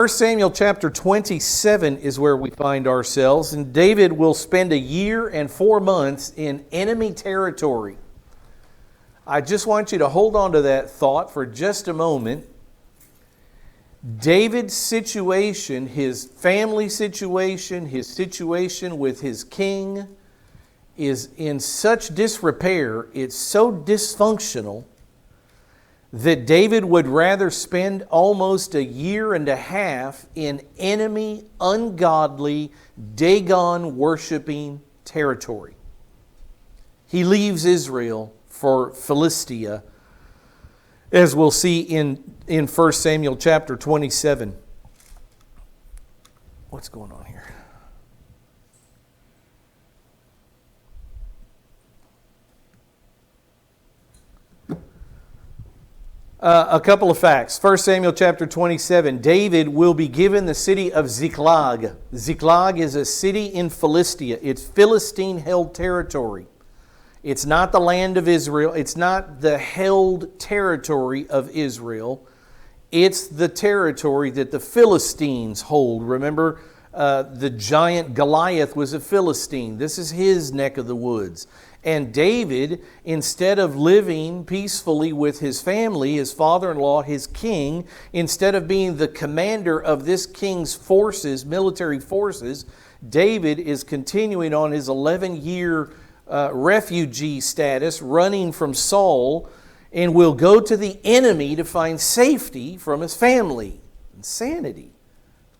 1 Samuel chapter 27 is where we find ourselves, and David will spend a year and 4 months in enemy territory. I just want you to hold on to that thought for just a moment. David's situation, his family situation, his situation with his king is in such disrepair, it's so dysfunctional, that David would rather spend almost a year and a half in enemy, ungodly, Dagon worshiping territory. He leaves Israel for Philistia, as we'll see in 1 Samuel chapter 27. What's going on here? A couple of facts. 1 Samuel chapter 27, David will be given the city of Ziklag. Ziklag is a city in Philistia. It's Philistine-held territory. It's not the land of Israel. It's not the held territory of Israel. It's the territory that the Philistines hold. Remember, the giant Goliath was a Philistine. This is his neck of the woods. And David, instead of living peacefully with his family, his father-in-law, his king, instead of being the commander of this king's forces, military forces, David is continuing on his 11-year refugee status, running from Saul, and will go to the enemy to find safety from his family. Insanity.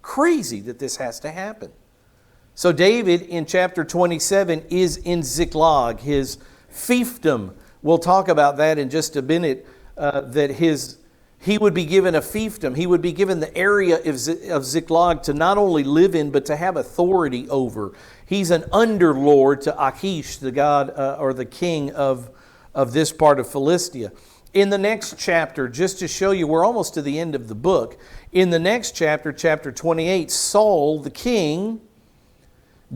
Crazy that this has to happen. So David in chapter 27 is in Ziklag, his fiefdom. We'll talk about that in just a minute, that he would be given a fiefdom. He would be given the area of Ziklag to not only live in, but to have authority over. He's an underlord to Achish, the god or the king of this part of Philistia. In the next chapter, just to show you, we're almost to the end of the book. In the next chapter, chapter 28, Saul, the king,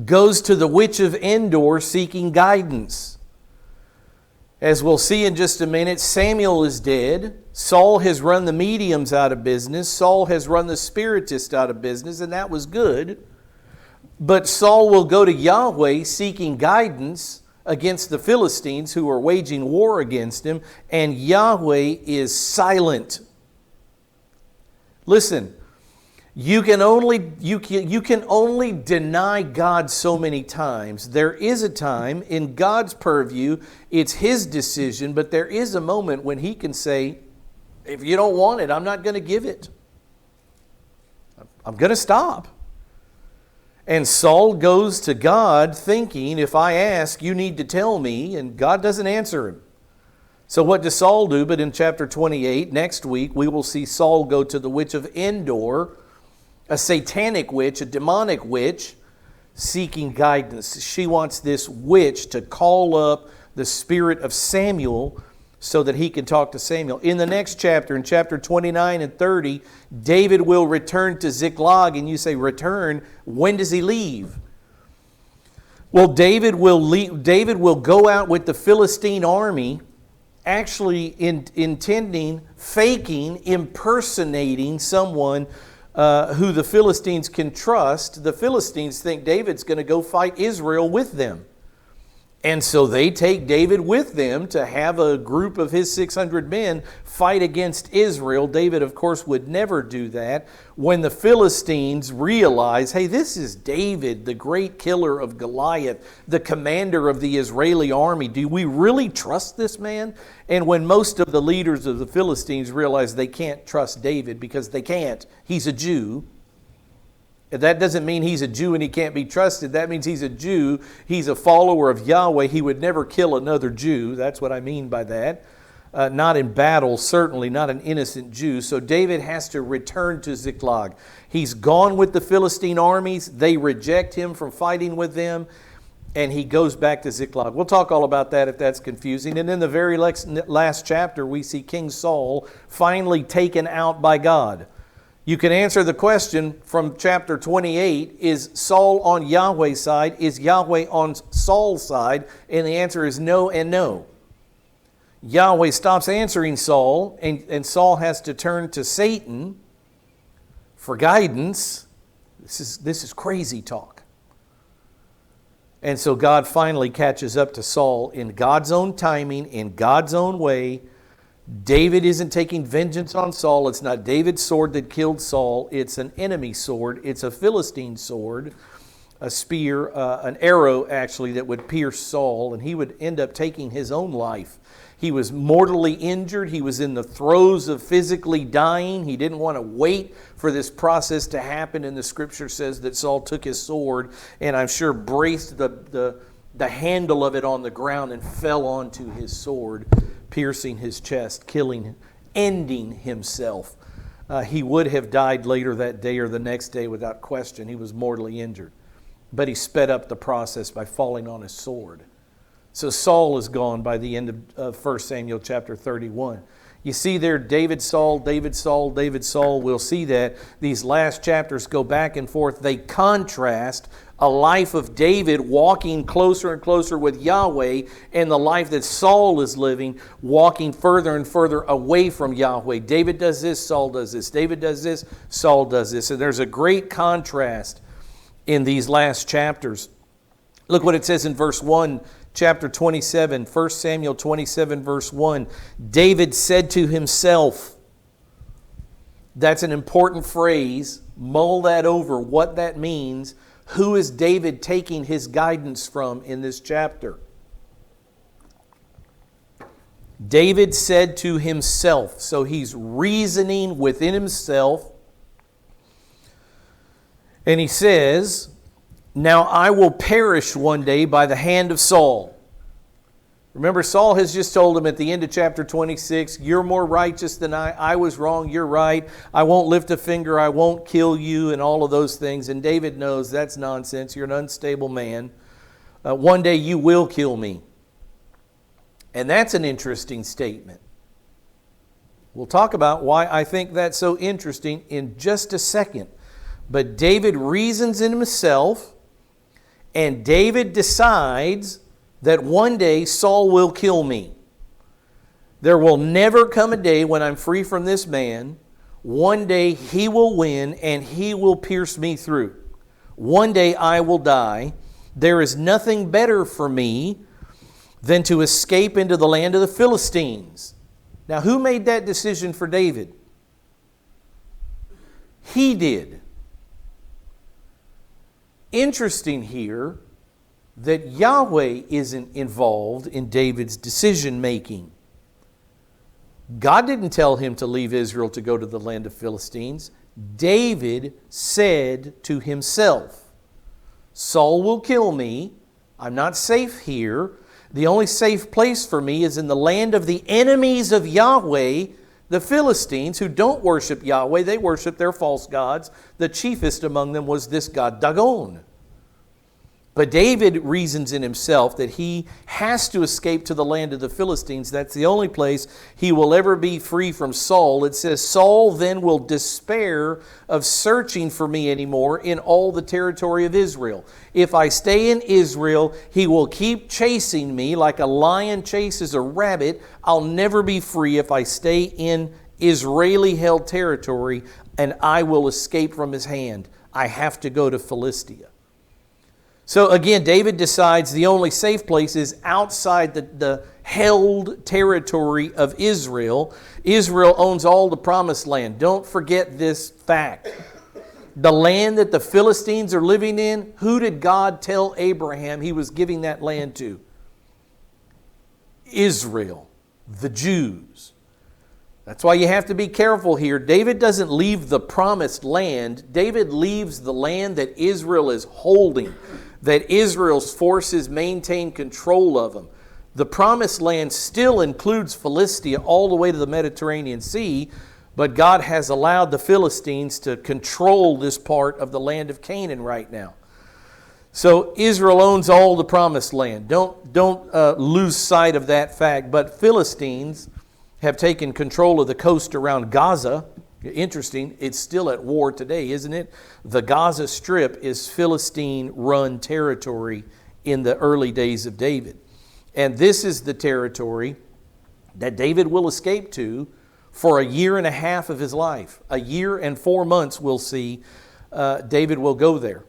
goes to the witch of Endor seeking guidance. As we'll see in just a minute, Samuel is dead. Saul has run the mediums out of business. Saul has run the spiritists out of business, and that was good. But Saul will go to Yahweh seeking guidance against the Philistines who are waging war against him, and Yahweh is silent. Listen, you can only deny God so many times. There is a time in God's purview, it's His decision, but there is a moment when He can say, if you don't want it, I'm not going to give it. I'm going to stop. And Saul goes to God thinking, if I ask, you need to tell me, and God doesn't answer him. So what does Saul do? But in chapter 28, next week, we will see Saul go to the witch of Endor, a satanic witch, a demonic witch, seeking guidance. She wants this witch to call up the spirit of Samuel so that he can talk to Samuel. In the next chapter, in chapter 29 and 30, David will return to Ziklag. And you say, return? When does he leave? Well, David will go out with the Philistine army, actually faking, impersonating someone who the Philistines can trust. The Philistines think David's going to go fight Israel with them. And so they take David with them to have a group of his 600 men fight against Israel. David, of course, would never do that. When the Philistines realize, hey, this is David, the great killer of Goliath, the commander of the Israeli army. Do we really trust this man? And when most of the leaders of the Philistines realize they can't trust David because they can't, he's a Jew. That doesn't mean he's a Jew and he can't be trusted. That means he's a Jew. He's a follower of Yahweh. He would never kill another Jew. That's what I mean by that. Not in battle, certainly not an innocent Jew. So David has to return to Ziklag. He's gone with the Philistine armies. They reject him from fighting with them. And he goes back to Ziklag. We'll talk all about that if that's confusing. And in the very last chapter, we see King Saul finally taken out by God. You can answer the question from chapter 28, is Saul on Yahweh's side? Is Yahweh on Saul's side? And the answer is no and no. Yahweh stops answering Saul, and Saul has to turn to Satan for guidance. This is crazy talk. And so God finally catches up to Saul in God's own timing, in God's own way. David isn't taking vengeance on Saul. It's not David's sword that killed Saul. It's an enemy sword. It's a Philistine sword, a spear, an arrow actually that would pierce Saul, and he would end up taking his own life. He was mortally injured. He was in the throes of physically dying. He didn't want to wait for this process to happen, and the scripture says that Saul took his sword and I'm sure braced the handle of it on the ground and fell onto his sword, piercing his chest, killing, ending himself. He would have died later that day or the next day without question. He was mortally injured. But he sped up the process by falling on his sword. So Saul is gone by the end of 1 Samuel chapter 31. You see there, David, Saul, David, Saul, David, Saul. We'll see that these last chapters go back and forth. They contrast a life of David walking closer and closer with Yahweh and the life that Saul is living, walking further and further away from Yahweh. David does this, Saul does this. David does this, Saul does this. And there's a great contrast in these last chapters. Look what it says in verse 1, chapter 27, 1 Samuel 27, verse 1. David said to himself. That's an important phrase. Mull that over, what that means. Who is David taking his guidance from in this chapter? David said to himself. So he's reasoning within himself. And he says, now I will perish one day by the hand of Saul. Remember, Saul has just told him at the end of chapter 26, you're more righteous than I. I was wrong, you're right. I won't lift a finger, I won't kill you, and all of those things. And David knows that's nonsense. You're an unstable man. One day you will kill me. And that's an interesting statement. We'll talk about why I think that's so interesting in just a second. But David reasons in himself, and David decides that one day Saul will kill me. There will never come a day when I'm free from this man. One day he will win and he will pierce me through. One day I will die. There is nothing better for me than to escape into the land of the Philistines. Now, who made that decision for David? He did. Interesting here that Yahweh isn't involved in David's decision making. God didn't tell him to leave Israel to go to the land of Philistines. David said to himself, Saul will kill me. I'm not safe here. The only safe place for me is in the land of the enemies of Yahweh, the Philistines, who don't worship Yahweh. They worship their false gods. The chiefest among them was this god Dagon. But David reasons in himself that he has to escape to the land of the Philistines. That's the only place he will ever be free from Saul. It says, Saul then will despair of searching for me anymore in all the territory of Israel. If I stay in Israel, he will keep chasing me like a lion chases a rabbit. I'll never be free if I stay in Israeli-held territory, and I will escape from his hand. I have to go to Philistia. So again, David decides the only safe place is outside the held territory of Israel. Israel owns all the promised land. Don't forget this fact. The land that the Philistines are living in, who did God tell Abraham he was giving that land to? Israel, the Jews. That's why you have to be careful here. David doesn't leave the promised land. David leaves the land that Israel is holding, that Israel's forces maintain control of them. The promised land still includes Philistia all the way to the Mediterranean Sea, but God has allowed the Philistines to control this part of the land of Canaan right now. So Israel owns all the promised land. Don't lose sight of that fact. But Philistines have taken control of the coast around Gaza. Interesting, it's still at war today, isn't it? The Gaza Strip is Philistine-run territory in the early days of David. And this is the territory that David will escape to for a year and a half of his life. A year and 4 months, we'll see, David will go there.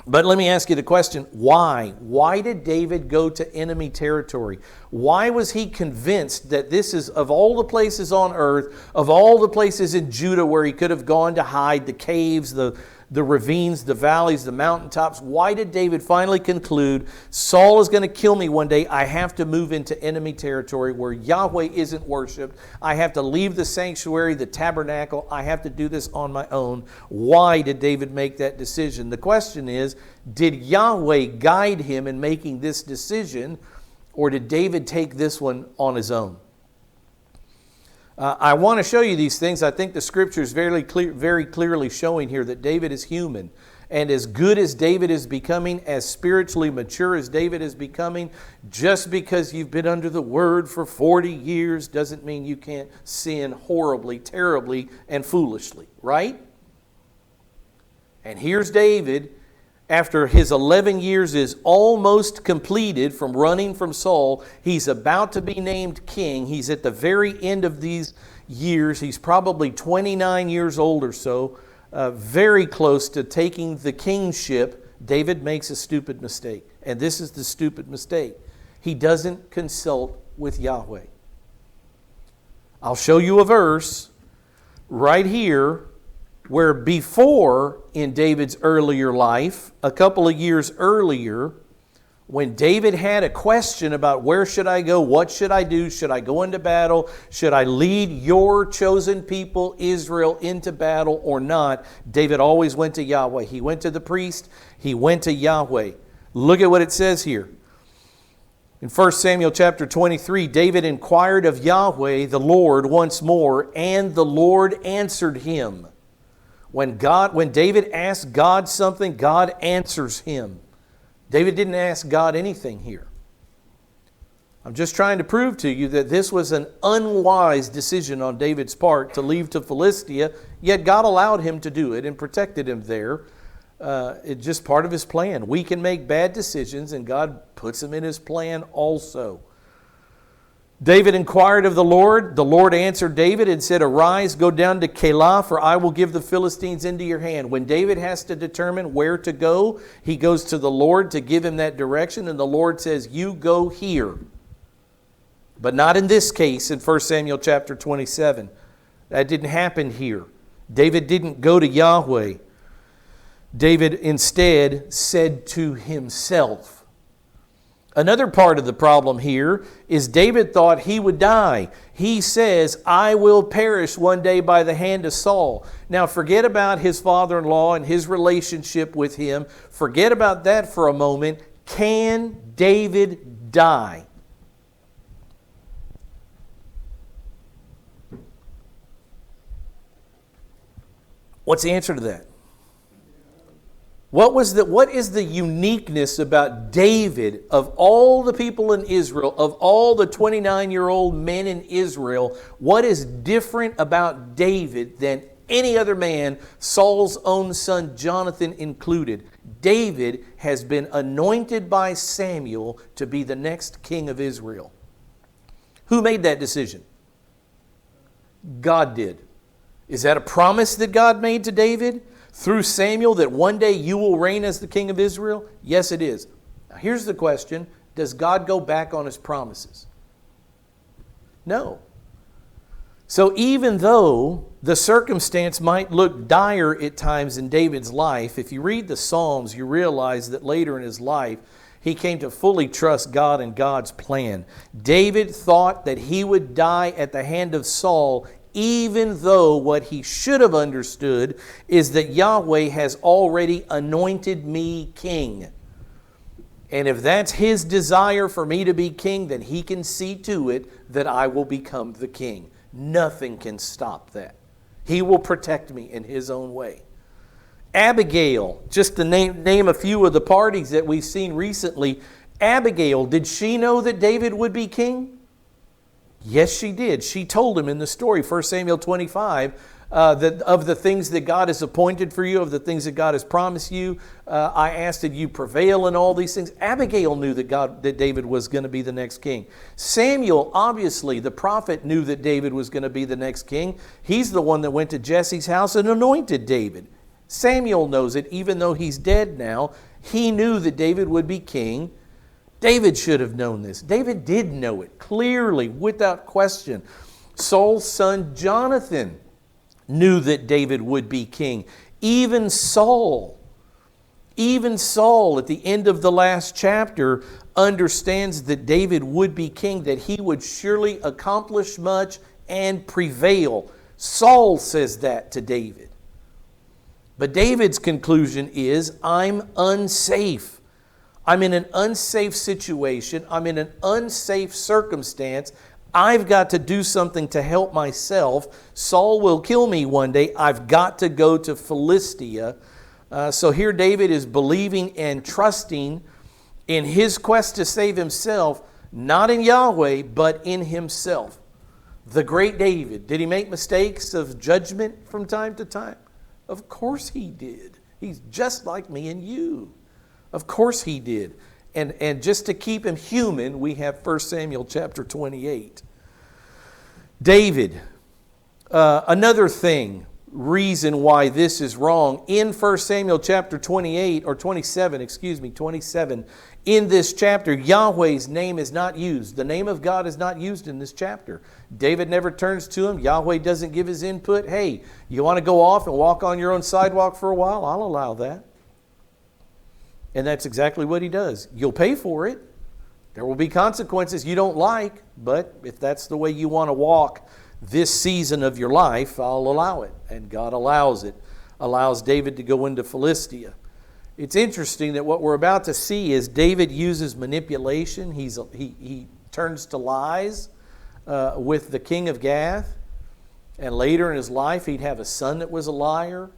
But let me ask you the question, why? Why did David go to enemy territory? Why was he convinced that this is, of all the places on earth, of all the places in Judah where he could have gone to hide, the caves, the ravines, the valleys, the mountaintops, why did David finally conclude, Saul is going to kill me one day, I have to move into enemy territory where Yahweh isn't worshipped, I have to leave the sanctuary, the tabernacle, I have to do this on my own? Why did David make that decision? The question is, did Yahweh guide him in making this decision, or did David take this one on his own? I want to show you these things. I think the Scripture is very clearly showing here that David is human. And as good as David is becoming, as spiritually mature as David is becoming, just because you've been under the Word for 40 years doesn't mean you can't sin horribly, terribly, and foolishly, right? And here's David, after his 11 years is almost completed from running from Saul, he's about to be named king. He's at the very end of these years. He's probably 29 years old or so, very close to taking the kingship. David makes a stupid mistake. And this is the stupid mistake. He doesn't consult with Yahweh. I'll show you a verse right here where before in David's earlier life, a couple of years earlier, when David had a question about where should I go, what should I do, should I go into battle, should I lead your chosen people Israel into battle or not, David always went to Yahweh. He went to the priest, he went to Yahweh. Look at what it says here. In 1 Samuel chapter 23, David inquired of Yahweh, the Lord, once more, and the Lord answered him. When David asked God something, God answers him. David didn't ask God anything here. I'm just trying to prove to you that this was an unwise decision on David's part to leave to Philistia, yet God allowed him to do it and protected him there. It's just part of His plan. We can make bad decisions and God puts them in His plan also. David inquired of the Lord. The Lord answered David and said, "Arise, go down to Keilah, for I will give the Philistines into your hand." When David has to determine where to go, he goes to the Lord to give him that direction, and the Lord says, "You go here." But not in this case in 1 Samuel chapter 27. That didn't happen here. David didn't go to Yahweh. David instead said to himself. Another part of the problem here is David thought he would die. He says, "I will perish one day by the hand of Saul." Now forget about his father-in-law and his relationship with him. Forget about that for a moment. Can David die? What's the answer to that? What is the uniqueness about David, of all the people in Israel, of all the 29-year-old men in Israel, what is different about David than any other man, Saul's own son Jonathan included? David has been anointed by Samuel to be the next king of Israel. Who made that decision? God did. Is that a promise that God made to David through Samuel, that one day you will reign as the king of Israel? Yes, it is. Now, here's the question. Does God go back on His promises? No. So even though the circumstance might look dire at times in David's life, if you read the Psalms, you realize that later in his life, he came to fully trust God and God's plan. David thought that he would die at the hand of Saul, even though what he should have understood is that Yahweh has already anointed me king. And if that's His desire for me to be king, then He can see to it that I will become the king. Nothing can stop that. He will protect me in His own way. Abigail, just to name a few of the parties that we've seen recently, Abigail, did she know that David would be king? Yes, she did. She told him in the story, 1 Samuel 25, of the things that God has appointed for you, of the things that God has promised you. I ask that you prevail in all these things. Abigail knew that David was going to be the next king. Samuel, obviously, the prophet, knew that David was going to be the next king. He's the one that went to Jesse's house and anointed David. Samuel knows it, even though he's dead now. He knew that David would be king. David should have known this. David did know it clearly, without question. Saul's son Jonathan knew that David would be king. Even Saul at the end of the last chapter understands that David would be king, that he would surely accomplish much and prevail. Saul says that to David. But David's conclusion is, I'm unsafe. I'm in an unsafe situation. I'm in an unsafe circumstance. I've got to do something to help myself. Saul will kill me one day. I've got to go to Philistia. So here David is believing and trusting in his quest to save himself, not in Yahweh, but in himself. The great David, did he make mistakes of judgment from time to time? Of course he did. He's just like me and you. Of course he did. And just to keep him human, we have 1 Samuel chapter 28. David, another reason why this is wrong, in 1 Samuel chapter 28, or 27, in this chapter, Yahweh's name is not used. The name of God is not used in this chapter. David never turns to him. Yahweh doesn't give his input. Hey, you want to go off and walk on your own sidewalk for a while? I'll allow that. And that's exactly what he does. You'll pay for it. There will be consequences you don't like, but if that's the way you want to walk this season of your life, I'll allow it. And God allows it. Allows David to go into Philistia. It's interesting that what we're about to see is David uses manipulation. He turns to lies with the king of Gath. And later in his life, he'd have a son that was a liar.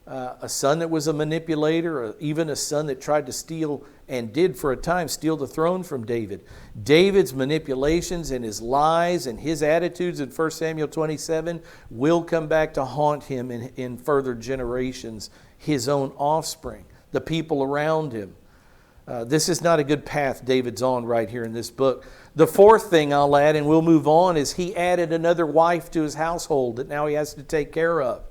A son that was a manipulator, or even a son that tried to steal, and did for a time steal the throne from David. David's manipulations and his lies and his attitudes in 1 Samuel 27 will come back to haunt him in further generations, his own offspring, the people around him. This is not a good path David's on right here in this book. The fourth thing I'll add, and we'll move on, is he added another wife to his household that now he has to take care of.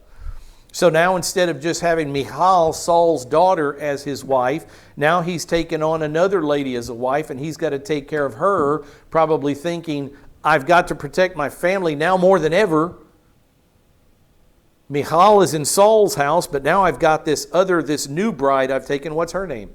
So now instead of just having Michal, Saul's daughter, as his wife, now he's taken on another lady as a wife, and he's got to take care of her, probably thinking, I've got to protect my family now more than ever. Michal is in Saul's house, but now I've got this new bride I've taken. What's her name?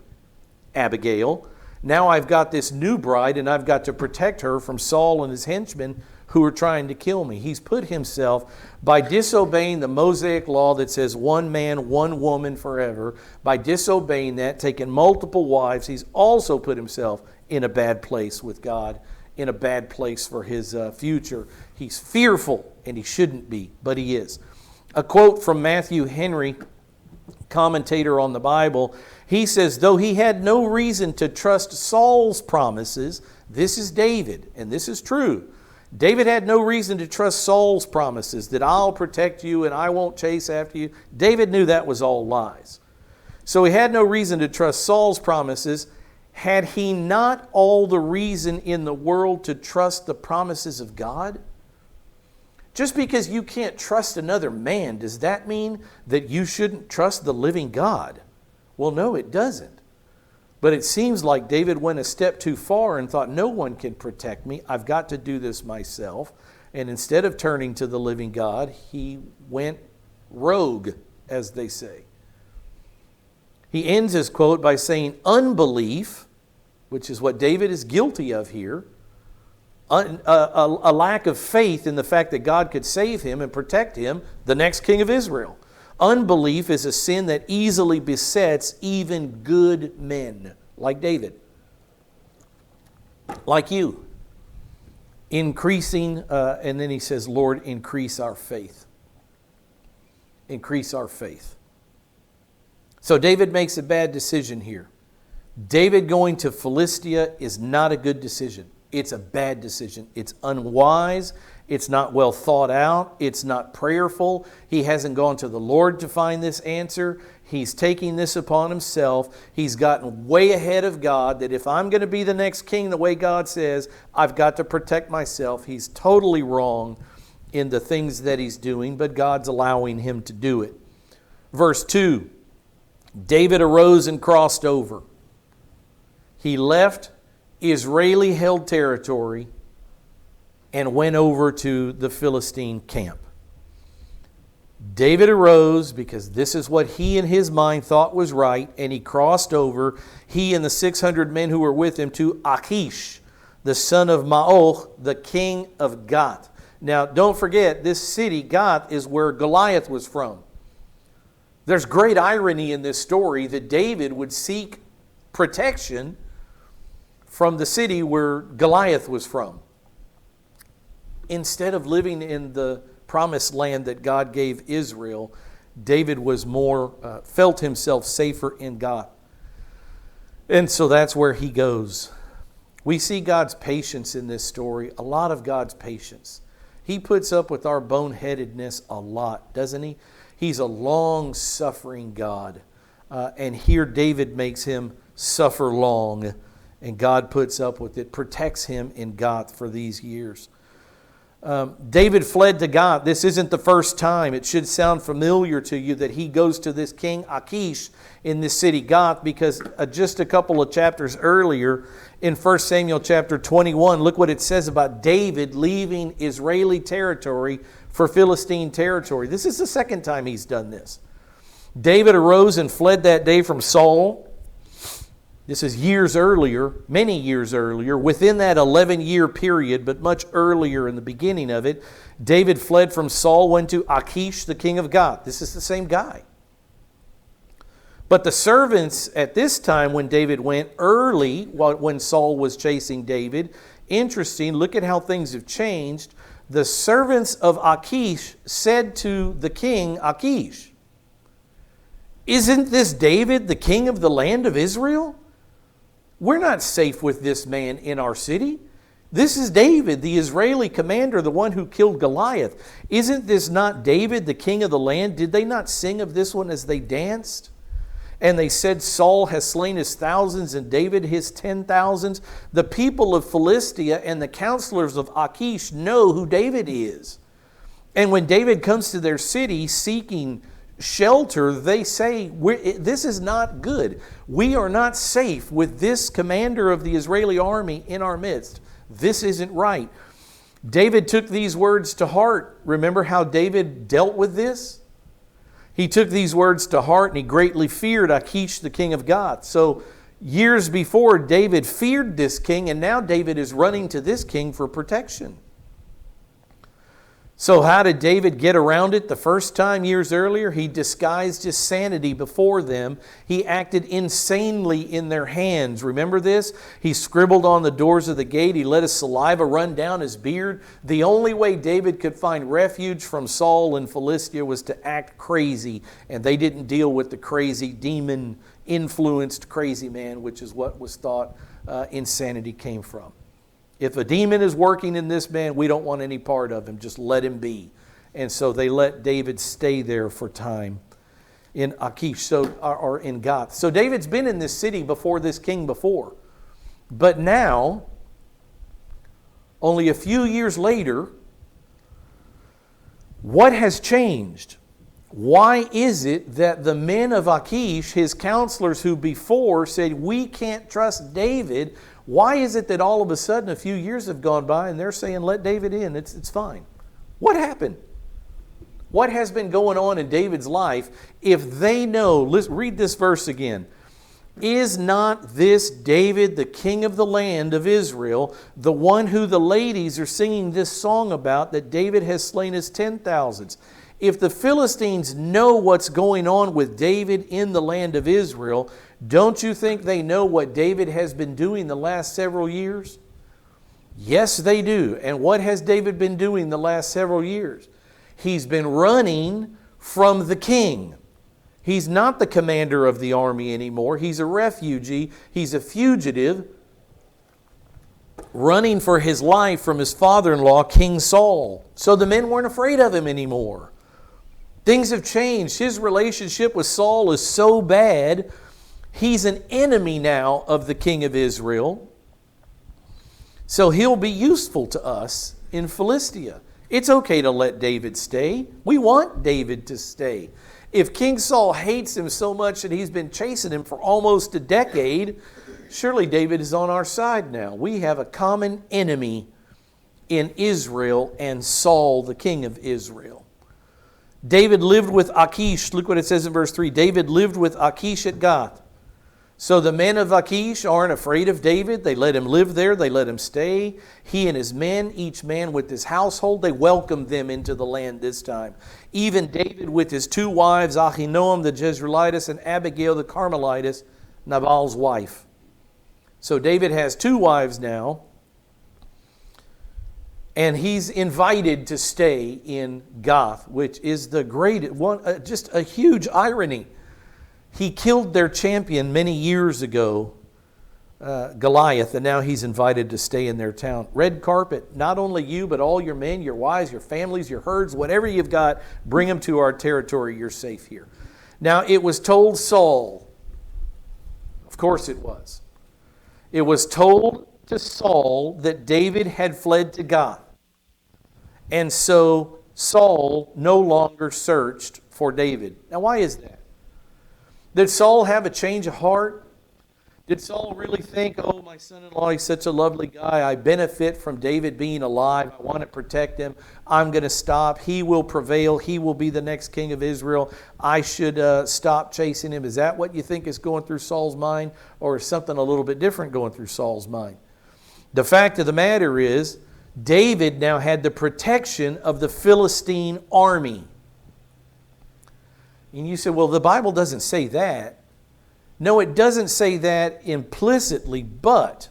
Abigail. Now I've got this new bride, and I've got to protect her from Saul and his henchmen who are trying to kill me. He's put himself, by disobeying the Mosaic law that says one man, one woman forever, by disobeying that, taking multiple wives, he's also put himself in a bad place with God, in a bad place for his future. He's fearful, and he shouldn't be, but he is. A quote from Matthew Henry, commentator on the Bible, he says, though he had no reason to trust Saul's promises, this is David, and this is true. David had no reason to trust Saul's promises that I'll protect you and I won't chase after you. David knew that was all lies. So he had no reason to trust Saul's promises. Had he not all the reason in the world to trust the promises of God? Just because you can't trust another man, does that mean that you shouldn't trust the living God? Well, no, it doesn't. But it seems like David went a step too far and thought, no one can protect me. I've got to do this myself. And instead of turning to the living God, he went rogue, as they say. He ends his quote by saying, unbelief, which is what David is guilty of here, a lack of faith in the fact that God could save him and protect him, the next king of Israel. Unbelief is a sin that easily besets even good men, like David, like you. Increasing, and then he says, Lord, increase our faith. Increase our faith. So David makes a bad decision here. David going to Philistia is not a good decision. It's a bad decision. It's unwise. It's not well thought out. It's not prayerful. He hasn't gone to the Lord to find this answer. He's taking this upon himself. He's gotten way ahead of God, that if I'm going to be the next king the way God says, I've got to protect myself. He's totally wrong in the things that he's doing, but God's allowing him to do it. Verse 2, David arose and crossed over. He left Israeli-held territory and went over to the Philistine camp. David arose because this is what he in his mind thought was right, and he crossed over, he and the 600 men who were with him, to Achish, the son of Maoch, the king of Gath. Now, don't forget, this city, Gath, is where Goliath was from. There's great irony in this story that David would seek protection from the city where Goliath was from, instead of living in the promised land that God gave Israel. David was felt himself safer in God. And so that's where he goes. We see God's patience in this story, a lot of God's patience. He puts up with our boneheadedness a lot, doesn't he? He's a long-suffering God. And here David makes him suffer long, and God puts up with it, protects him in Gath for these years. David fled to Gath. This isn't the first time. It should sound familiar to you that he goes to this king Achish in this city Gath, because just a couple of chapters earlier in 1 Samuel chapter 21, look what it says about David leaving Israeli territory for Philistine territory. This is the second time he's done this. David arose and fled that day from Saul. This is years earlier, many years earlier, within that 11-year period, but much earlier in the beginning of it. David fled from Saul, went to Achish, the king of Gath. This is the same guy. But the servants at this time, when David went early, when Saul was chasing David, interesting, look at how things have changed. The servants of Achish said to the king Achish, "Isn't this David, the king of the land of Israel? We're not safe with this man in our city. This is David, the Israeli commander, the one who killed Goliath. Isn't this not David, the king of the land? Did they not sing of this one as they danced? And they said, Saul has slain his thousands and David his 10,000s. The people of Philistia and the counselors of Achish know who David is. And when David comes to their city seeking shelter, they say, this is not good. We are not safe with this commander of the Israeli army in our midst. This isn't right." David took these words to heart. Remember how David dealt with this? He took these words to heart, and he greatly feared Achish, the king of Gath. So years before, David feared this king, and now David is running to this king for protection. So how did David get around it the first time years earlier? He disguised his sanity before them. He acted insanely in their hands. Remember this? He scribbled on the doors of the gate. He let his saliva run down his beard. The only way David could find refuge from Saul and Philistia was to act crazy. And they didn't deal with the crazy, demon-influenced crazy man, which is what was thought insanity came from. If a demon is working in this man, we don't want any part of him. Just let him be. And so they let David stay there for time in Achish, or in Gath. So David's been in this city before this king before. But now, only a few years later, what has changed? Why is it that the men of Achish, his counselors who before said, we can't trust David, why is it that all of a sudden a few years have gone by and they're saying, let David in, it's fine? What happened? What has been going on in David's life if they know? Let's read this verse again. Is not this David, the king of the land of Israel, the one who the ladies are singing this song about, that David has slain his 10,000s? If the Philistines know what's going on with David in the land of Israel, don't you think they know what David has been doing the last several years? Yes, they do. And what has David been doing the last several years? He's been running from the king. He's not the commander of the army anymore. He's a refugee. He's a fugitive. running for his life from his father-in-law, King Saul. So the men weren't afraid of him anymore. Things have changed. His relationship with Saul is so bad, he's an enemy now of the king of Israel. So he'll be useful to us in Philistia. It's okay to let David stay. We want David to stay. If King Saul hates him so much that he's been chasing him for almost a decade, surely David is on our side now. We have a common enemy in Israel and Saul, the king of Israel. David lived with Achish. Look what it says in verse 3. David lived with Achish at Gath. So the men of Achish aren't afraid of David. They let him live there. They let him stay. He and his men, each man with his household, they welcomed them into the land this time. Even David with his 2 wives, Ahinoam the Jezreelitess and Abigail the Carmelitess, Nabal's wife. So David has 2 wives now. And he's invited to stay in Gath, which is the great one, just a huge irony. He killed their champion many years ago, Goliath, and now he's invited to stay in their town. Red carpet, not only you, but all your men, your wives, your families, your herds, whatever you've got, bring them to our territory. You're safe here. Now, it was told Saul, of course it was. It was told to Saul that David had fled to Gath. And so Saul no longer searched for David. Now, why is that? Did Saul have a change of heart? Did Saul really think, oh, my son-in-law, he's such a lovely guy. I benefit from David being alive. I want to protect him. I'm going to stop. He will prevail. He will be the next king of Israel. I should stop chasing him. Is that what you think is going through Saul's mind? Or is something a little bit different going through Saul's mind? The fact of the matter is, David now had the protection of the Philistine army. And you say, well, the Bible doesn't say that. No, it doesn't say that implicitly, but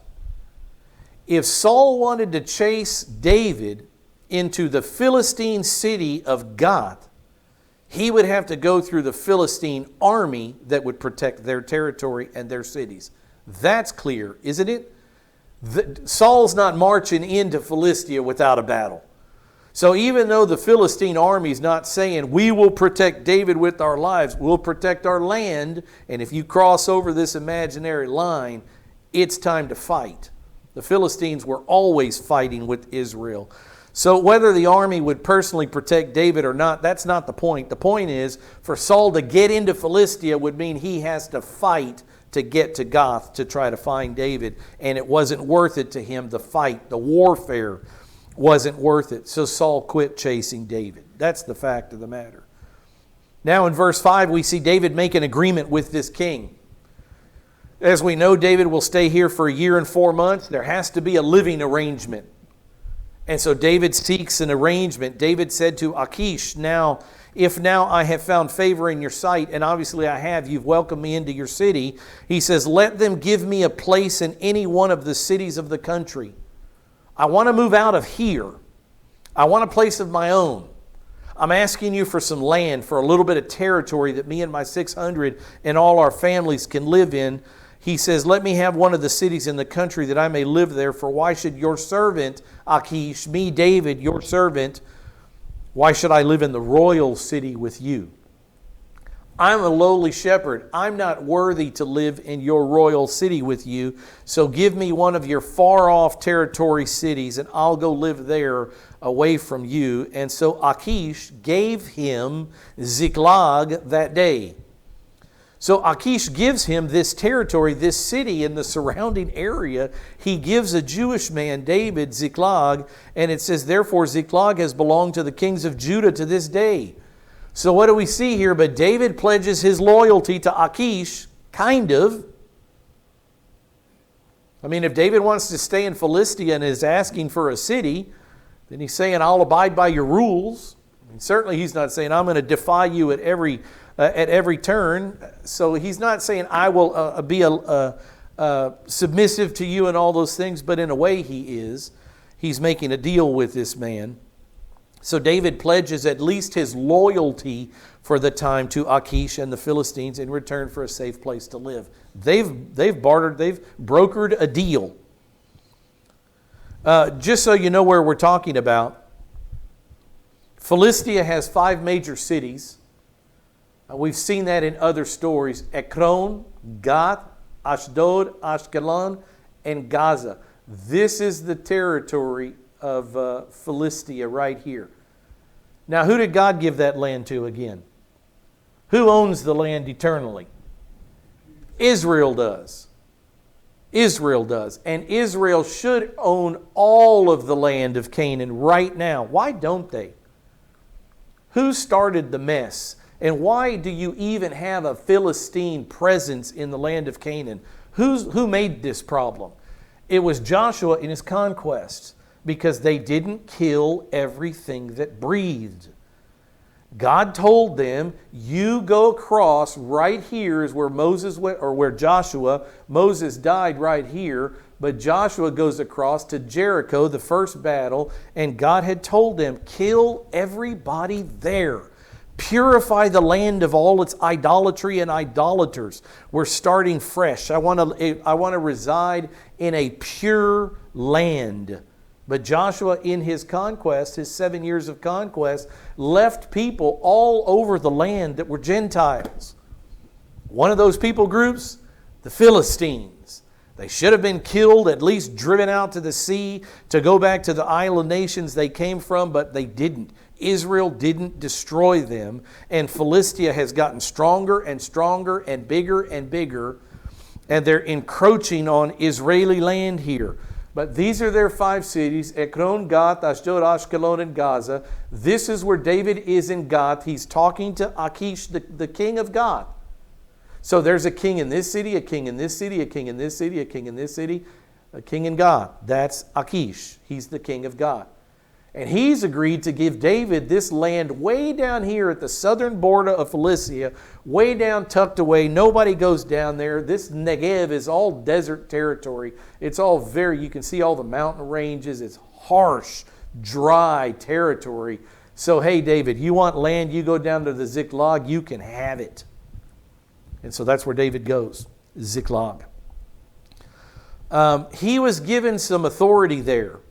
if Saul wanted to chase David into the Philistine city of Gath, he would have to go through the Philistine army that would protect their territory and their cities. That's clear, isn't it? Saul's not marching into Philistia without a battle. So even though the Philistine army is not saying, we will protect David with our lives, we'll protect our land, and if you cross over this imaginary line, it's time to fight. The Philistines were always fighting with Israel. So whether the army would personally protect David or not, that's not the point. The point is, for Saul to get into Philistia would mean he has to fight to get to Gath to try to find David. And it wasn't worth it to him, the fight, the warfare wasn't worth it. So Saul quit chasing David. That's the fact of the matter. Now in verse 5 we see David make an agreement with this king. As we know, David will stay here for 1 year and 4 months. There has to be a living arrangement. And so David seeks an arrangement. David said to Achish, if now I have found favor in your sight, and obviously I have, you've welcomed me into your city. He says, let them give me a place in any one of the cities of the country. I want to move out of here. I want a place of my own. I'm asking you for some land, for a little bit of territory that me and my 600 and all our families can live in. He says, let me have one of the cities in the country that I may live there, for why should your servant, Achish, me, David, your servant, why should I live in the royal city with you? I'm a lowly shepherd. I'm not worthy to live in your royal city with you. So give me one of your far off territory cities and I'll go live there away from you. And so Achish gave him Ziklag that day. So Achish gives him this territory, this city in the surrounding area. He gives a Jewish man, David, Ziklag, and it says, therefore Ziklag has belonged to the kings of Judah to this day. So what do we see here? But David pledges his loyalty to Achish, kind of. I mean, if David wants to stay in Philistia and is asking for a city, then he's saying, I'll abide by your rules. I mean, certainly he's not saying, I'm going to defy you at every turn. So he's not saying, I will be submissive to you and all those things, but in a way he is. He's making a deal with this man. So David pledges at least his loyalty for the time to Achish and the Philistines in return for a safe place to live. They've bartered, they've brokered a deal. Just so you know where we're talking about, Philistia has 5 major cities. We've seen that in other stories. Ekron, Gath, Ashdod, Ashkelon, and Gaza. This is the territory of Philistia right here. Now, who did God give that land to again? Who owns the land eternally? Israel does. Israel does. And Israel should own all of the land of Canaan right now. Why don't they? Who started the mess? And why do you even have a Philistine presence in the land of Canaan? Who made this problem? It was Joshua in his conquests, because they didn't kill everything that breathed. God told them, you go across right here is where Moses went, or where Moses died right here, but Joshua goes across to Jericho, the first battle, and God had told them, kill everybody there. Purify the land of all its idolatry and idolaters. We're starting fresh. I want to reside in a pure land. But Joshua, in his conquest, his 7 years of conquest, left people all over the land that were Gentiles. One of those people groups, the Philistines. They should have been killed, at least driven out to the sea to go back to the island nations they came from, but they didn't. Israel didn't destroy them, and Philistia has gotten stronger and stronger and bigger, and they're encroaching on Israeli land here. But these are their 5 cities: Ekron, Gath, Ashdod, Ashkelon, and Gaza. This is where David is in Gath. He's talking to Achish, the king of Gath. So there's a king in this city, a king in this city, a king in this city, a king in this city, a king in Gath. That's Achish. He's the king of Gath. And he's agreed to give David this land way down here at the southern border of Philistia, way down tucked away. Nobody goes down there. This Negev is all desert territory. It's all you can see all the mountain ranges. It's harsh, dry territory. So, hey, David, you want land, you go down to the Ziklag, you can have it. And so that's where David goes, Ziklag. He was given some authority there.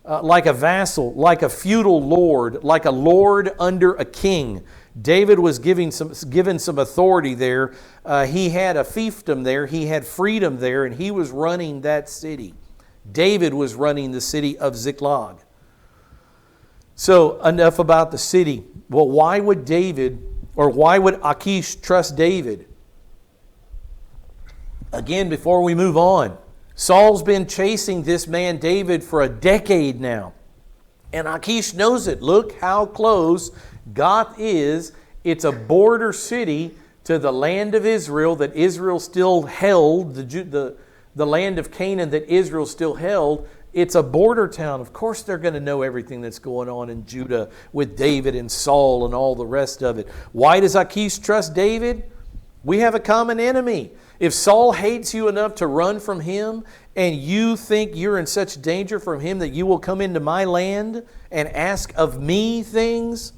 Like a vassal, like a feudal lord, like a lord under a king. David was given some authority there. He had a fiefdom there. He had freedom there, and he was running that city. David was running the city of Ziklag. So enough about the city. Well, why would Achish trust David? Again, before we move on, Saul's been chasing this man David for a decade now. And Achish knows it. Look how close Gath is. It's a border city to the land of Israel that Israel still held, the land of Canaan that Israel still held. It's a border town. Of course they're going to know everything that's going on in Judah with David and Saul and all the rest of it. Why does Achish trust David? We have a common enemy. If Saul hates you enough to run from him, and you think you're in such danger from him that you will come into my land and ask of me things,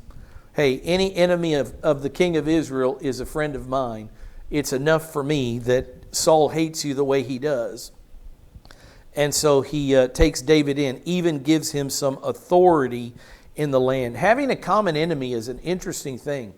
hey, any enemy of the king of Israel is a friend of mine. It's enough for me that Saul hates you the way he does. And so he takes David in, even gives him some authority in the land. Having a common enemy is an interesting thing.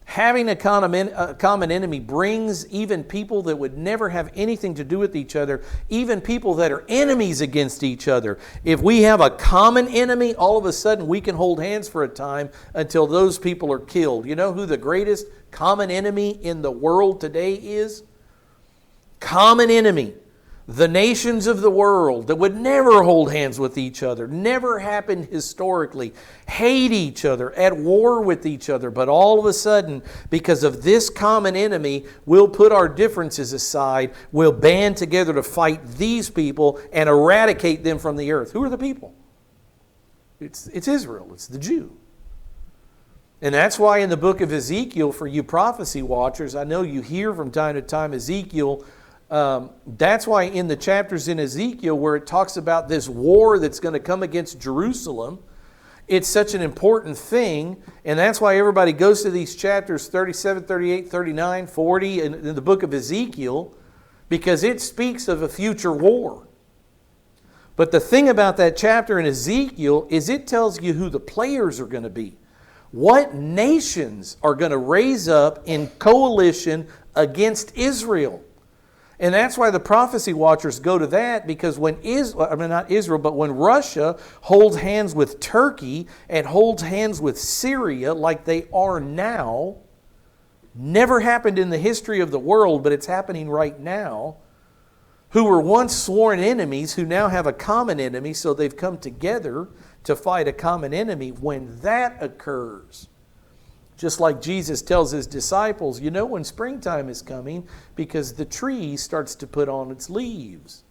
Having a common enemy brings even people that would never have anything to do with each other, even people that are enemies against each other. If we have a common enemy, all of a sudden we can hold hands for a time until those people are killed. You know who the greatest common enemy in the world today is? Common enemy. The nations of the world that would never hold hands with each other, never happened historically, hate each other, at war with each other. But all of a sudden, because of this common enemy, we'll put our differences aside, we'll band together to fight these people and eradicate them from the earth. Who are the people? It's Israel, it's the Jew. And that's why in the book of Ezekiel, for you prophecy watchers, I know you hear from time to time Ezekiel. That's why in the chapters in Ezekiel where it talks about this war that's going to come against Jerusalem, it's such an important thing. And that's why everybody goes to these chapters 37, 38, 39, 40 in the book of Ezekiel, because it speaks of a future war. But the thing about that chapter in Ezekiel is it tells you who the players are going to be. What nations are going to raise up in coalition against Israel? And that's why the prophecy watchers go to that, because when when Russia holds hands with Turkey and holds hands with Syria like they are now, never happened in the history of the world, but it's happening right now, who were once sworn enemies, who now have a common enemy, so they've come together to fight a common enemy. When that occurs, just like Jesus tells His disciples, you know when springtime is coming because the tree starts to put on its leaves.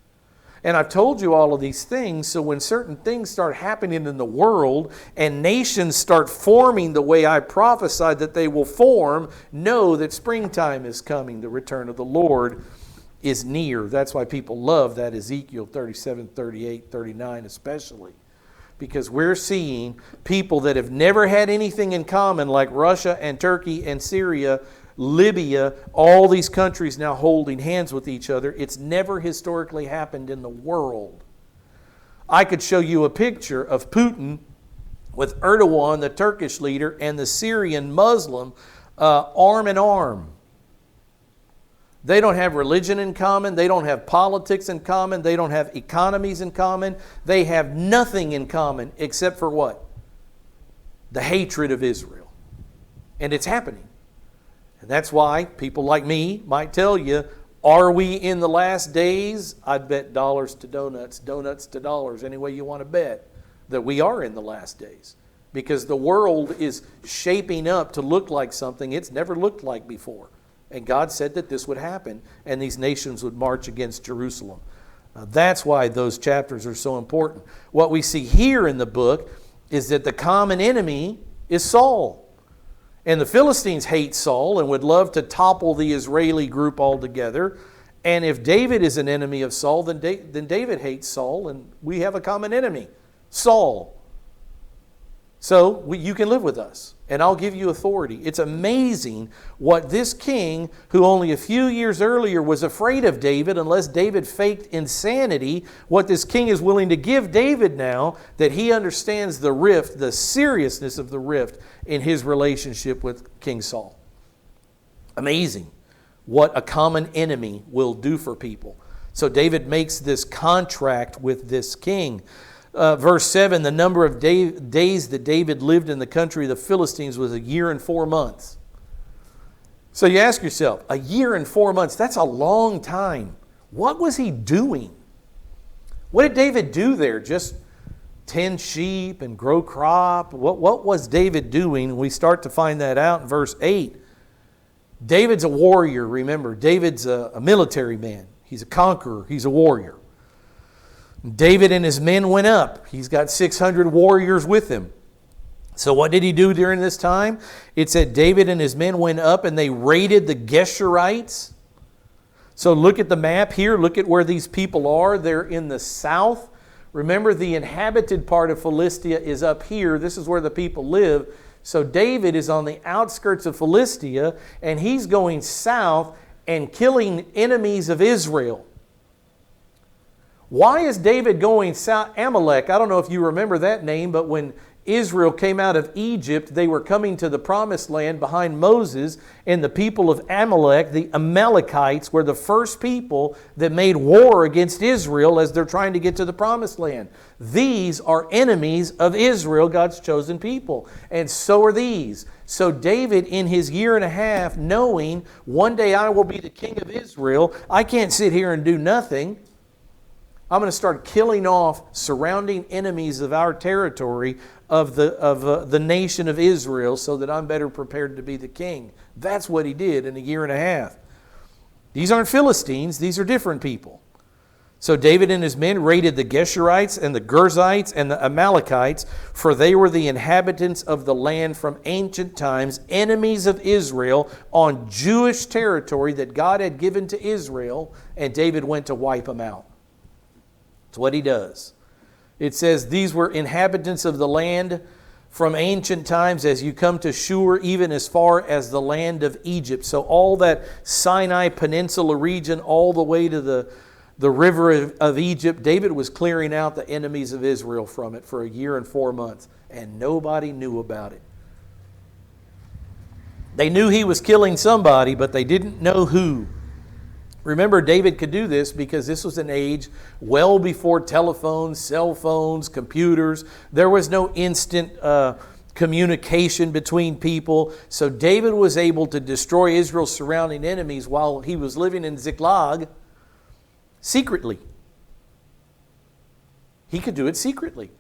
And I've told you all of these things, so when certain things start happening in the world and nations start forming the way I prophesied that they will form, know that springtime is coming. The return of the Lord is near. That's why people love that Ezekiel 37, 38, 39 especially. Because we're seeing people that have never had anything in common, like Russia and Turkey and Syria, Libya, all these countries now holding hands with each other. It's never historically happened in the world. I could show you a picture of Putin with Erdogan, the Turkish leader, and the Syrian Muslim arm in arm. They don't have religion in common. They don't have politics in common. They don't have economies in common. They have nothing in common except for what? The hatred of Israel. And it's happening. And that's why people like me might tell you, are we in the last days? I'd bet dollars to donuts, donuts to dollars, any way you want to bet, that we are in the last days. Because the world is shaping up to look like something it's never looked like before. And God said that this would happen, and these nations would march against Jerusalem. That's why those chapters are so important. What we see here in the book is that the common enemy is Saul. And the Philistines hate Saul and would love to topple the Israeli group altogether. And if David is an enemy of Saul, then David hates Saul, and we have a common enemy, Saul. So you can live with us, and I'll give you authority. It's amazing what this king, who only a few years earlier was afraid of David unless David faked insanity, what this king is willing to give David now, that he understands the rift, the seriousness of the rift in his relationship with King Saul. Amazing what a common enemy will do for people. So David makes this contract with this king. Verse 7, the number of days that David lived in the country of the Philistines was 1 year and 4 months. So you ask yourself, 1 year and 4 months, that's a long time. What was he doing? What did David do there? Just tend sheep and grow crop? What was David doing? We start to find that out in verse 8. David's a warrior, remember. David's a military man. He's a conqueror. He's a warrior. David and his men went up. He's got 600 warriors with him. So what did he do during this time? It said David and his men went up and they raided the Geshurites. So look at the map here. Look at where these people are. They're in the south. Remember, the inhabited part of Philistia is up here. This is where the people live. So David is on the outskirts of Philistia, and he's going south and killing enemies of Israel. Why is David going south? Amalek, I don't know if you remember that name, but when Israel came out of Egypt, they were coming to the promised land behind Moses, and the people of Amalek, the Amalekites, were the first people that made war against Israel as they're trying to get to the promised land. These are enemies of Israel, God's chosen people, and so are these. So David, in his 1.5 years, knowing one day I will be the king of Israel, I can't sit here and do nothing. I'm going to start killing off surrounding enemies of our territory, of the nation of Israel, so that I'm better prepared to be the king. That's what he did in 1.5 years. These aren't Philistines. These are different people. So David and his men raided the Geshurites and the Girzites and the Amalekites, for they were the inhabitants of the land from ancient times, enemies of Israel on Jewish territory that God had given to Israel, and David went to wipe them out. That's what he does. It says, these were inhabitants of the land from ancient times as you come to Shur, even as far as the land of Egypt. So all that Sinai Peninsula region, all the way to the the river of Egypt. David was clearing out the enemies of Israel from it for 1 year and 4 months, and nobody knew about it. They knew he was killing somebody, but they didn't know who. Remember, David could do this because this was an age well before telephones, cell phones, computers. There was no instant communication between people. So David was able to destroy Israel's surrounding enemies while he was living in Ziklag secretly. He could do it secretly.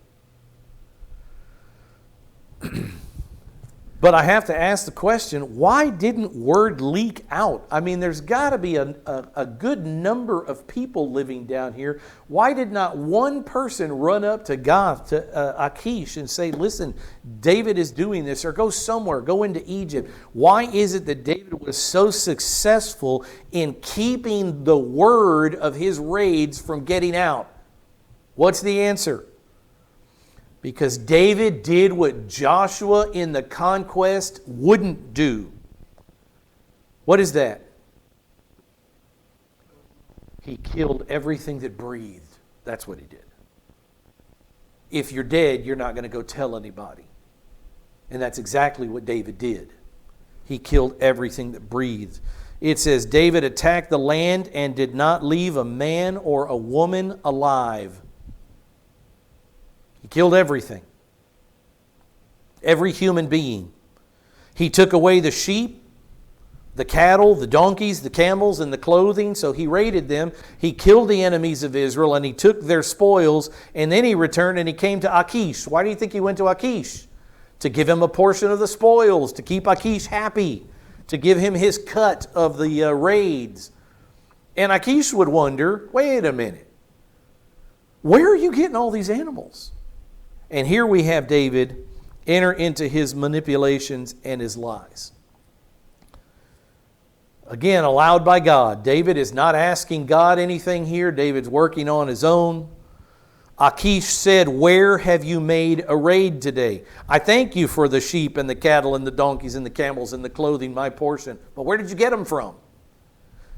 But I have to ask the question, why didn't word leak out? I mean, there's got to be a good number of people living down here. Why did not one person run up to Gath, to Achish, and say, listen, David is doing this, or go somewhere, go into Egypt? Why is it that David was so successful in keeping the word of his raids from getting out? What's the answer? Because David did what Joshua in the conquest wouldn't do. What is that? He killed everything that breathed. That's what he did. If you're dead, you're not going to go tell anybody. And that's exactly what David did. He killed everything that breathed. It says, David attacked the land and did not leave a man or a woman alive. He killed everything. Every human being. He took away the sheep, the cattle, the donkeys, the camels, and the clothing. So he raided them. He killed the enemies of Israel, and he took their spoils. And then he returned and he came to Achish. Why do you think he went to Achish? To give him a portion of the spoils, to keep Achish happy, to give him his cut of the raids. And Achish would wonder, wait a minute, where are you getting all these animals? And here we have David enter into his manipulations and his lies. Again, allowed by God. David is not asking God anything here. David's working on his own. Achish said, where have you made a raid today? I thank you for the sheep and the cattle and the donkeys and the camels and the clothing, my portion. But where did you get them from?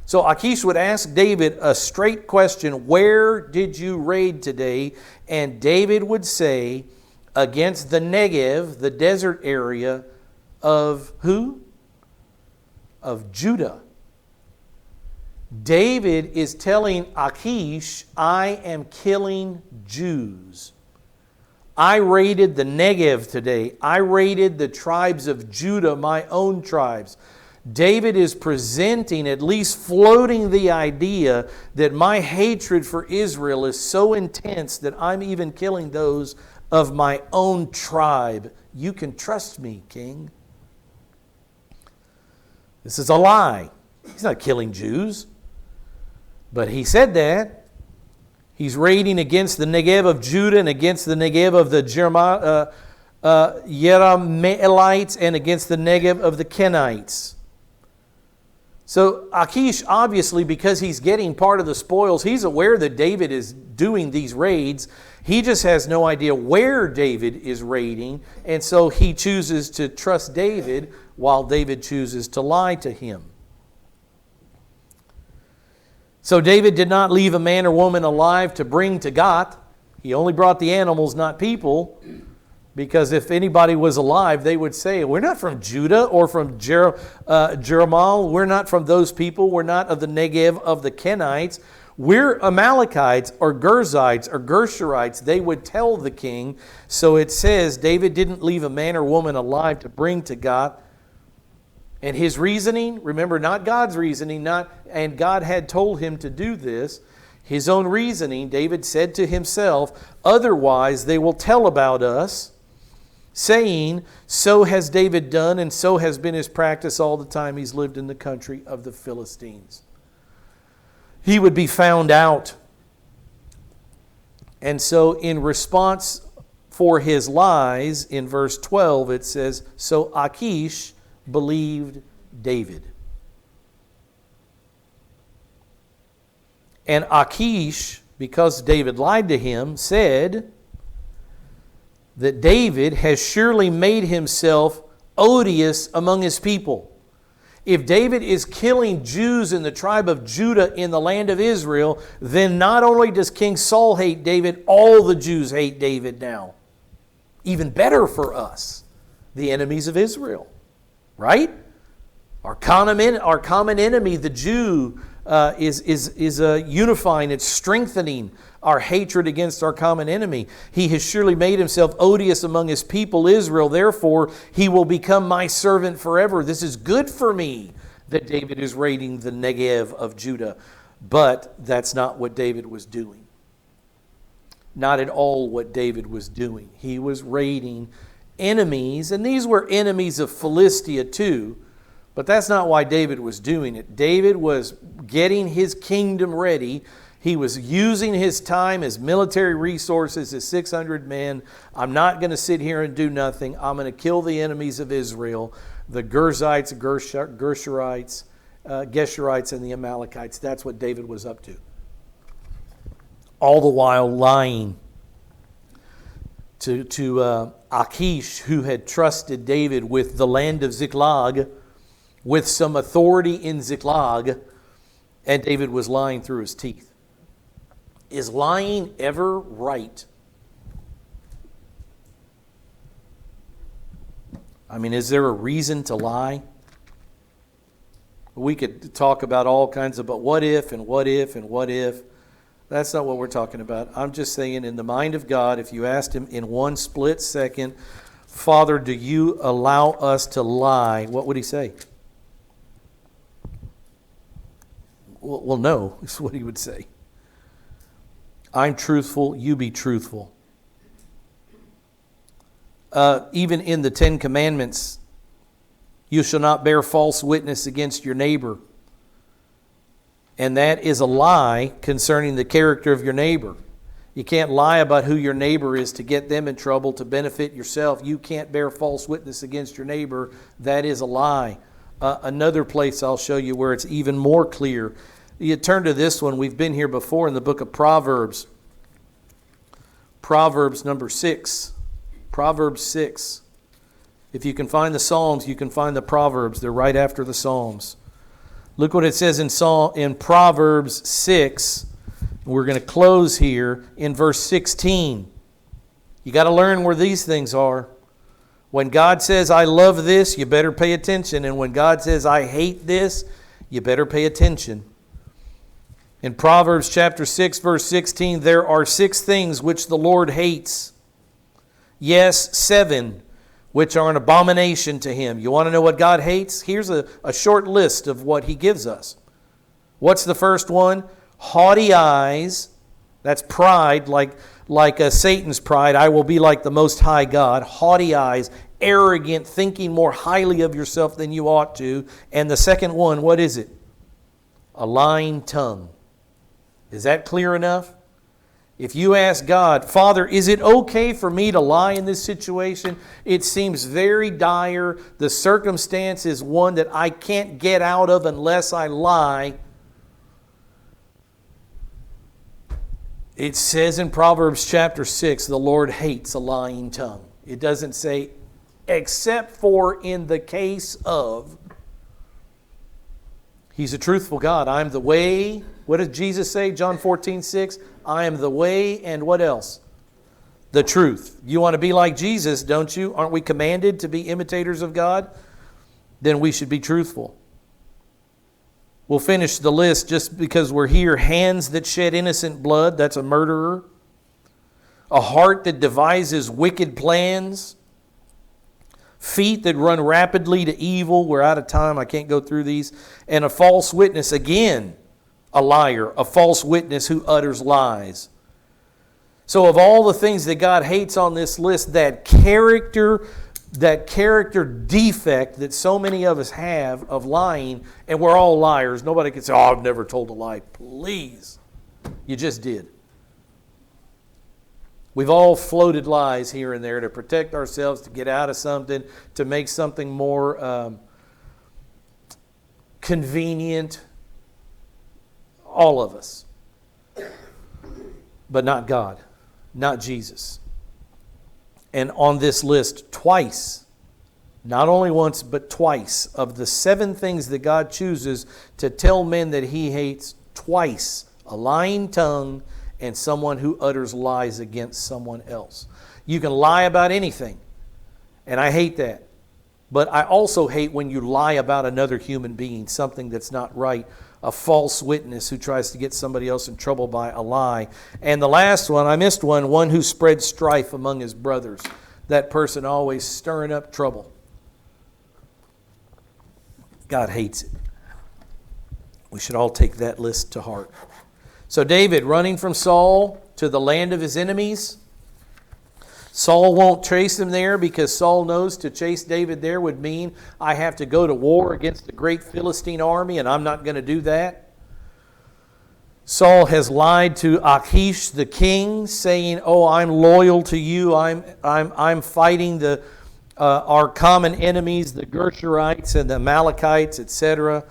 So Achish would ask David a straight question, where did you raid today? And David would say, against the Negev, the desert area of who? Of Judah. David is telling Achish, I am killing Jews. I raided the Negev today. I raided the tribes of Judah, my own tribes. David is presenting, at least floating the idea that my hatred for Israel is so intense that I'm even killing those of my own tribe. You can trust me, king. This is a lie. He's not killing Jews. But he said that. He's raiding against the Negev of Judah and against the Negev of the Yerameelites and against the Negev of the Kenites. So Achish, obviously, because he's getting part of the spoils, he's aware that David is doing these raids. He just has no idea where David is raiding, and so he chooses to trust David while David chooses to lie to him. So David did not leave a man or woman alive to bring to Gath. He only brought the animals, not people. Because if anybody was alive, they would say, we're not from Judah or from Jerahmeel. We're not from those people. We're not of the Negev of the Kenites. We're Amalekites or Girzites or Gershurites. They would tell the king. So it says David didn't leave a man or woman alive to bring to Gath. And his reasoning, remember, not God's reasoning, and God had told him to do this. His own reasoning, David said to himself, otherwise they will tell about us, saying, so has David done, and so has been his practice all the time he's lived in the country of the Philistines. He would be found out. And so in response for his lies, in verse 12 it says, so Achish believed David. And Achish, because David lied to him, said that David has surely made himself odious among his people. If David is killing Jews in the tribe of Judah in the land of Israel, then not only does King Saul hate David, all the Jews hate David now. Even better for us, the enemies of Israel. Right? Our common enemy, the Jew, is unifying, it's strengthening our hatred against our common enemy. He has surely made himself odious among his people Israel, therefore he will become my servant forever. This is good for me that David is raiding the Negev of Judah. But that's not what David was doing. Not at all what David was doing. He was raiding enemies, and these were enemies of Philistia too. But that's not why David was doing it. David was getting his kingdom ready. He was using his time, his military resources, his 600 men. I'm not going to sit here and do nothing. I'm going to kill the enemies of Israel, the Girzites, Geshurites, and the Amalekites. That's what David was up to. All the while lying to Achish, who had trusted David with the land of Ziklag, with some authority in Ziklag, and David was lying through his teeth. Is lying ever right? I mean, is there a reason to lie? We could talk about all kinds of, but what if and what if and what if. That's not what we're talking about. I'm just saying, in the mind of God, if you asked him in one split second, Father, do you allow us to lie? What would he say? Well, no, is what he would say. I'm truthful, you be truthful. Even in the Ten Commandments, you shall not bear false witness against your neighbor. And that is a lie concerning the character of your neighbor. You can't lie about who your neighbor is to get them in trouble, to benefit yourself. You can't bear false witness against your neighbor. That is a lie. Another place I'll show you where it's even more clear. You turn to this one. We've been here before in the book of Proverbs. Proverbs number 6. Proverbs 6. If you can find the Psalms, you can find the Proverbs. They're right after the Psalms. Look what it says in Proverbs 6. We're going to close here in verse 16. You got to learn where these things are. When God says, I love this, you better pay attention. And when God says, I hate this, you better pay attention. In Proverbs chapter 6, verse 16, there are 6 things which the Lord hates. Yes, 7, which are an abomination to him. You want to know what God hates? Here's a short list of what he gives us. What's the first one? Haughty eyes. That's pride, like Satan's pride. I will be like the Most High God. Haughty eyes, arrogant, thinking more highly of yourself than you ought to. And the second one, what is it? A lying tongue. Is that clear enough? If you ask God, Father, is it okay for me to lie in this situation? It seems very dire. The circumstance is one that I can't get out of unless I lie. It says in Proverbs chapter 6, the Lord hates a lying tongue. It doesn't say, except for in the case of. He's a truthful God. I'm the way. What did Jesus say? John 14:6. I am the way and what else? The truth. You want to be like Jesus, don't you? Aren't we commanded to be imitators of God? Then we should be truthful. We'll finish the list just because we're here. Hands that shed innocent blood. That's a murderer. A heart that devises wicked plans. Feet that run rapidly to evil. We're out of time. I can't go through these. And a false witness. Again, a liar. A false witness who utters lies. So of all the things that God hates on this list, that character defect that so many of us have of lying, and we're all liars. Nobody can say, I've never told a lie. Please. You just did. We've all floated lies here and there to protect ourselves, to get out of something, to make something more convenient. All of us. But not God. Not Jesus. And on this list, twice Not only once, but twice. Of the 7 things that God chooses to tell men that He hates, twice: a lying tongue and someone who utters lies against someone else. You can lie about anything, and I hate that. But I also hate when you lie about another human being, something that's not right. A false witness who tries to get somebody else in trouble by a lie. And the last one, I missed one who spreads strife among his brothers. That person always stirring up trouble. God hates it. We should all take that list to heart. So David running from Saul to the land of his enemies. Saul won't chase him there because Saul knows to chase David there would mean I have to go to war against the great Philistine army, and I'm not going to do that. Saul has lied to Achish the king, saying, "Oh, I'm loyal to you. I'm fighting our common enemies, the Gershurites and the Amalekites, etc."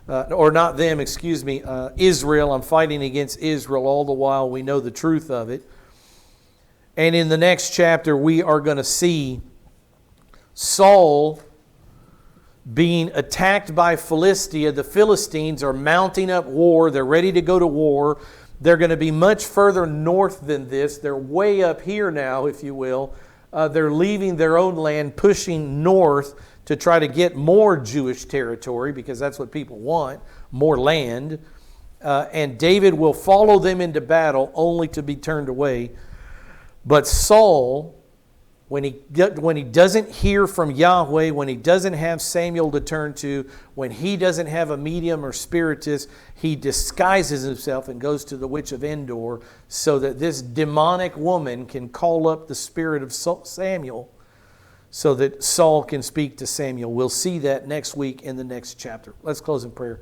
Or not them, excuse me, Israel. I'm fighting against Israel. All the while we know the truth of it. And in the next chapter, we are going to see Saul being attacked by Philistia. The Philistines are mounting up war. They're ready to go to war. They're going to be much further north than this. They're way up here now, if you will. They're leaving their own land, pushing north to try to get more Jewish territory, because that's what people want, more land. And David will follow them into battle only to be turned away. But Saul, when he doesn't hear from Yahweh, when he doesn't have Samuel to turn to, when he doesn't have a medium or spiritist, he disguises himself and goes to the witch of Endor so that this demonic woman can call up the spirit of Samuel so that Saul can speak to Samuel. We'll see that next week in the next chapter. Let's close in prayer.